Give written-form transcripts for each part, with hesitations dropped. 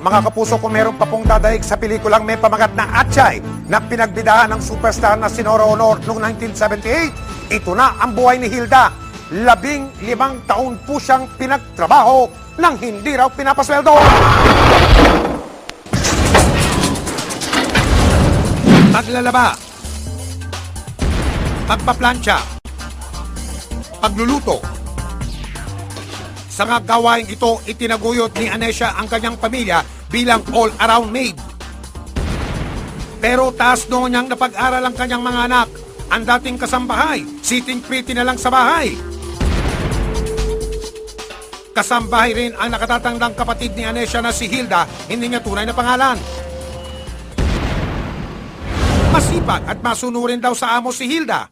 mga kapuso, kung meron pa pong dadaig sa pelikulang may pamagat na Atchay na pinagbidahan ng superstar na si Nora Honor noong 1978, ito na ang buhay ni Hilda. 15 taon po siyang pinagtrabaho nang hindi raw pinapasweldo. Paglalaba, pagpaplansya, pagluluto. Sa mga gawain ito, itinaguyod ni Anesia ang kanyang pamilya bilang all-around maid. Pero taas noon niyang napag-aral ang kanyang mga anak. Ang dating kasambahay, sitting pretty na lang sa bahay. Kasambahay rin ang nakatatandang kapatid ni Anesia na si Hilda, hindi niya tunay na pangalan. Masipag at masunurin daw sa amo si Hilda.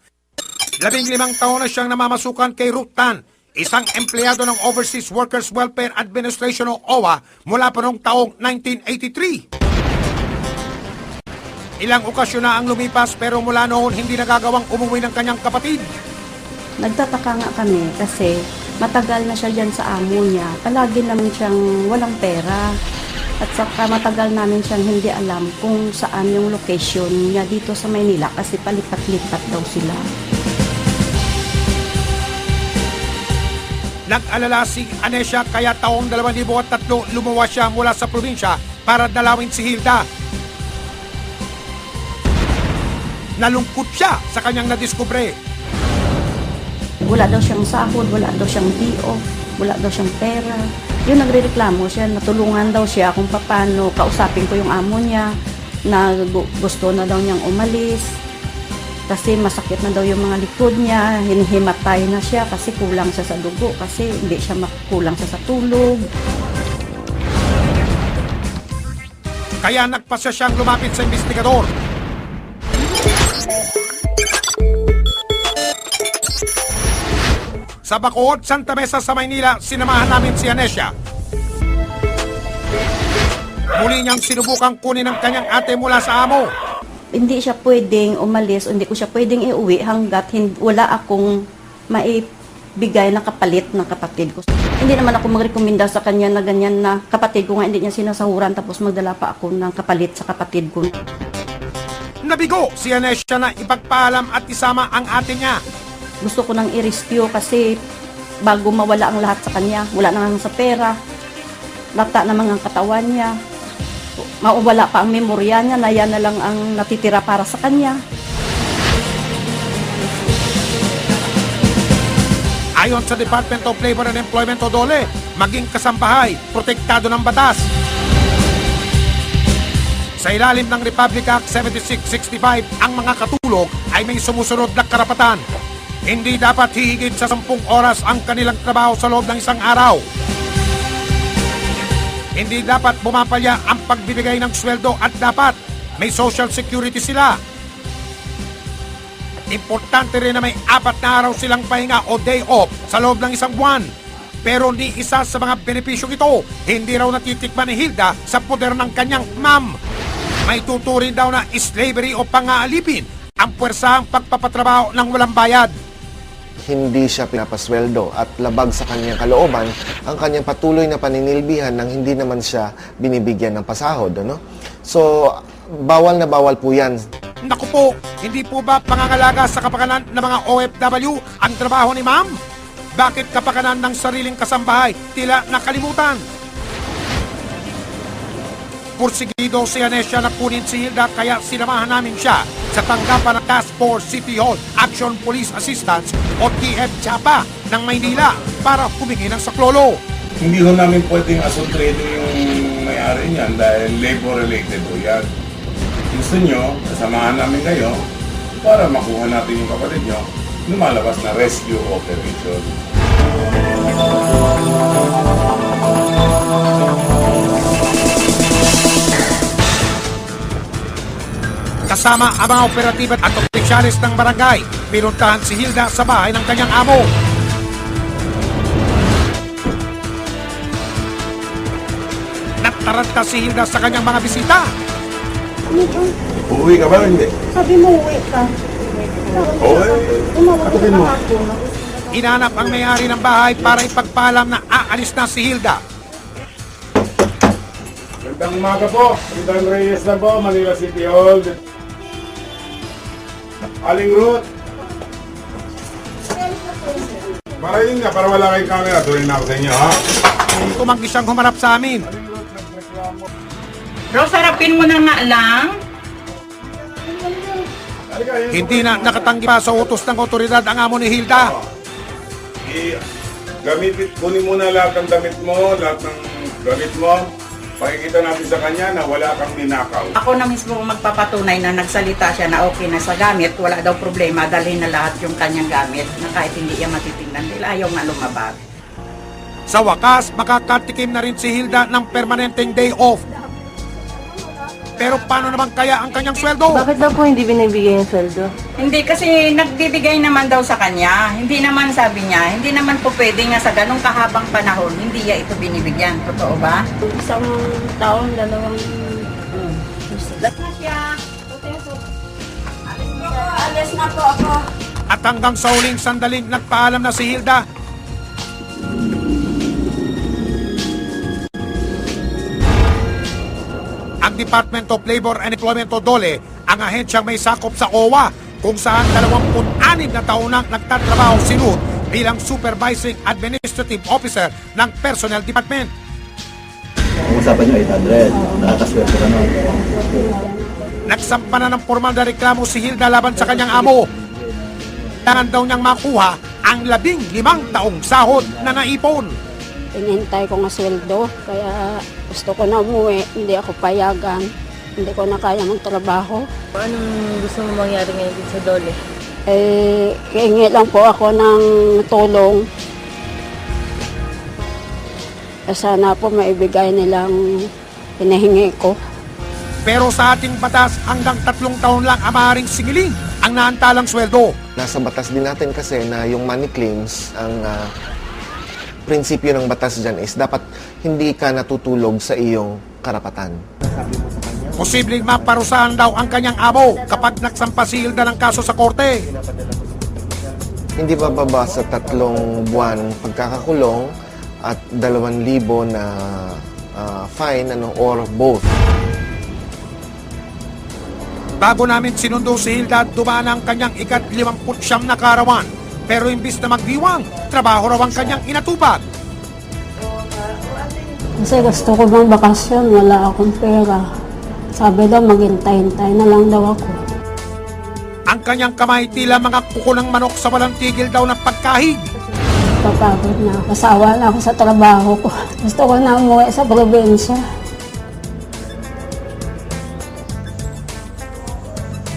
15 taon na siyang namamasukan kay Ruth Tan, isang empleyado ng Overseas Workers Welfare Administration o OWA mula pa noong taong 1983. Ilang okasyon na ang lumipas pero mula noon hindi nagagawang umuwi ng kanyang kapatid. Nagtataka nga kami kasi matagal na siya dyan sa amo niya. Palagi naman siyang walang pera. At saka matagal namin siyang hindi alam kung saan yung location niya dito sa Maynila kasi palipat-lipat daw sila. Nag-alala si Anesia kaya taong 2003 lumuwas siya mula sa probinsya para dalawin si Hilda. Nalungkot siya sa kanyang nadiskubre. Wala daw siyang sahod, wala daw siyang D.O., wala daw siyang pera. Yung nagrereklamo siya, natulungan daw siya kung paano kausapin ko yung amo niya na gusto na daw niyang umalis. Kasi masakit na daw yung mga likod niya, hinihimatay na siya kasi kulang siya sa dugo, kasi hindi siya kulang siya sa tulog. Kaya nagpasya siyang lumapit sa investigador. Sa Bacood, Santa Mesa sa Maynila, sinamahan namin si Anesia. Muli niyang sinubukang kunin ang kanyang ate mula sa amo. Hindi siya pwedeng umalis, hindi ko siya pwedeng iuwi hanggat wala akong maibigay na kapalit ng kapatid ko. Hindi naman ako magrekomenda sa kanya na ganyan na kapatid ko nga hindi niya sinasahuran tapos magdala pa ako ng kapalit sa kapatid ko. Nabigo si Anesia na ipagpaalam at isama ang ate niya. Gusto ko nang i-rescue kasi bago mawala ang lahat sa kanya, wala na nga sa pera, lata na mga katawan niya, mawala pa ang memorya niya na yan na lang ang natitira para sa kanya. Ayon sa Department of Labor and Employment o DOLE, maging kasambahay, protektado ng batas. Sa ilalim ng Republic Act 7665, ang mga katulog ay may sumusunod na karapatan. Hindi dapat hihigit sa 10 oras ang kanilang trabaho sa loob ng isang araw. Hindi dapat bumapalya ang pagbibigay ng sweldo at dapat may social security sila. Importante rin na may 4 na araw silang pahinga o day off sa loob ng isang buwan. Pero ni isa sa mga benepisyong ito, hindi raw natitikman ni Hilda sa poder ng kanyang ma'am. May tuturing daw na slavery o pang-aalipin ang puwersahang pagpapatrabaho ng walang bayad. Hindi siya pinapasweldo at labag sa kanyang kalooban ang kanyang patuloy na paninilbihan nang hindi naman siya binibigyan ng pasahod. Ano? So, bawal na bawal po yan. Naku po, hindi po ba pangangalaga sa kapakanan ng mga OFW ang trabaho ni ma'am? Bakit kapakanan ng sariling kasambahay tila nakalimutan? Pursigido si Anesia na kunin si Hilda kaya sinamahan namin siya sa tanggapan ng Task Force City Hall Action Police Assistance o TF Chapa ng Maynila para humingi ng saklolo. Hindi ho namin pwedeng asuntrado yung may-ari niyan dahil labor-related ho yan. Gusto nyo, kasamahan namin kayo para makuha natin yung kapatid nyo, lumalabas na rescue operation. Kasama ang mga operatiba at opisyalis ng barangay, pinuntahan si Hilda sa bahay ng kanyang amo. Nataranta si Hilda sa kanyang mga bisita. Uuwi ka ba? Hindi. Sabi mo uwi ka. Katapin mo. Inanap ang may-ari ng bahay para ipagpaalam na aalis na si Hilda. Magandang umaga po. Ritan Reyes na po, Manila City Hall. Aling Ruth. Parayin nga, para wala kayong camera. Tuloy na ako sa inyo, ha? Tumanggi siyang humarap sa amin. Rose, harapin mo na nga lang. Hindi na nakatanggi pa sa utos ng otoridad ang amo ni Hilda. Kunin mo na lahat ng damit mo, lahat ng gamit mo. Pakikita natin sa kanya na wala kang ninakaw. Ako na mismo magpapatunay na nagsalita siya na okay na sa gamit, wala daw problema, dalhin na lahat yung kanyang gamit na kahit hindi niya matitingnan nila, ayaw nga lumabag. Sa wakas, makakatikim na rin si Hilda ng permanenteng day off. Pero paano naman kaya ang kanyang sweldo? Bakit daw po hindi binibigay yung sweldo? Hindi kasi nagbibigay naman daw sa kanya, hindi naman sabi niya, hindi naman po pwede nga sa ganong kahabang panahon, hindi niya ito binibigyan, totoo ba? Isang taon, dalawang... Alis na po ako. At hanggang sa huling sandaling nagpaalam na si Hilda. Ang Department of Labor and Employment o DOLE ang ahensyang may sakop sa OWA kung saan 26 na taon nang nagtatrabaho si Ruth bilang Supervising Administrative Officer ng Personnel Department. Ang usapan nyo 800, nakakaswerte ka nun. Nagsampa na ng formal na reklamo si Hilda laban sa kanyang amo. Kailangan daw niyang makuha ang 15 taong sahod na naipon. Inintay ko nga sweldo, kaya gusto ko na umuwi, hindi ako payagan, hindi ko na kaya magtrabaho. Anong gusto mo mangyari ngayon dito sa Dole? Hihingi lang po ako ng tulong. Sana po maibigay nilang hinahingi ko. Pero sa ating batas, hanggang 3 taon lang ang maaaring singilin ang naantalang sweldo. Nasa batas din natin kasi na yung money claims, ang prinsipyo ng batas dyan is dapat hindi ka natutulog sa iyong karapatan. Posibleng maparusahan daw ang kanyang amo kapag nagsampa si Hilda ng kaso sa korte. Hindi bababa sa 3 buwan pagkakakulong at 2,000 na fine or both. Bago namin sinundo si Hilda, dumaan ang kanyang ika-59 na karawan. Pero imbis na magdiwang, trabaho raw ang kanyang inatubag. Kasi gusto ko bang bakasyon, wala akong pera. Sabi daw, maghintay-hintay na lang daw ako. Ang kanyang kamay tila mga kuko ng manok sa walang tigil daw ng pagkahig. Papagod na ako. Kasawa na ako sa trabaho ko. Gusto ko na umuwi sa probinsya.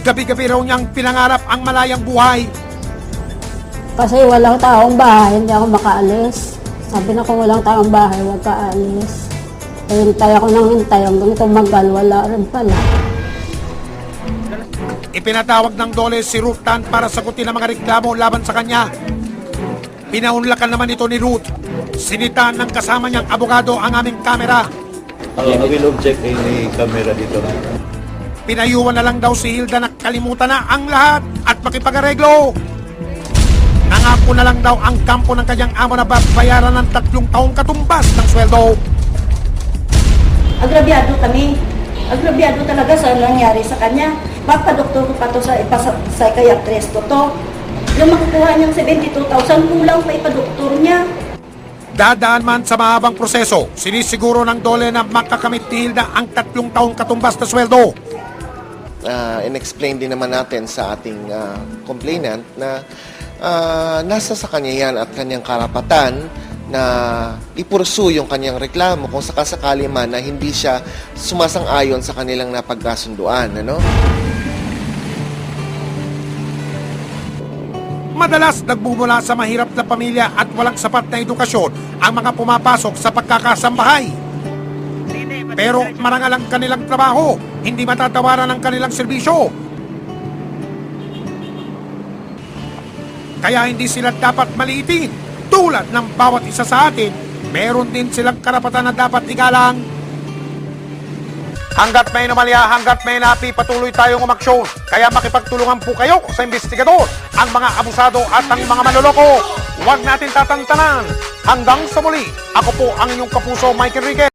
Gabi-gabi raw niyang pinangarap ang malayang buhay. Kasi walang taong bahay, hindi ako makaalis. Sabi na kung walang taong bahay, huwag ka alis. Hintay ako nang hintay, hanggang tumagal, wala rin pala. Ipinatawag ng DOLE si Ruth Tan para sagutin ang mga reklamo laban sa kanya. Pinaunlakan naman ito ni Ruth. Sinitaan ng kasama niyang abogado ang aming kamera. I will object any camera dito. Pinayuan na lang daw si Hilda na kalimutan na ang lahat at makipag-areglo. Nangako na lang daw ang kampo ng kanyang amo na babayaran ng 3 taong katumbas ng sweldo. Agrabyado kami. Agrabyado talaga sa nangyari sa kanya. Papadoktor ko pa to sa psychiatrist ko to. Yung makukuha niyang 72,000, kulang pa ipadoktor niya. Dadaan man sa mahabang proseso, sinisiguro ng DOLE na makakamit ni Hilda ang 3 taong katumbas na sweldo. In-explain din naman natin sa ating complainant na nasa sa kanya yan at kanyang karapatan na ipursu yung kanyang reklamo kung sakasakali man na hindi siya sumasang-ayon sa kanilang napagkasunduan. Ano? Madalas nagbumula sa mahirap na pamilya at walang sapat na edukasyon ang mga pumapasok sa pagkakasambahay. Pero marangal ang kanilang trabaho, hindi matatawaran ang kanilang serbisyo. Kaya hindi sila dapat maliitin. Tulad ng bawat isa sa atin, meron din silang karapatan na dapat igalang. Hanggat may anomalya, hanggat may napi, patuloy tayong umaksyon. Kaya makipagtulungan po kayo sa investigador, ang mga abusado at ang mga manloloko. Huwag natin tatantanan. Hanggang sa muli, ako po ang inyong kapuso, Mike Enriquez.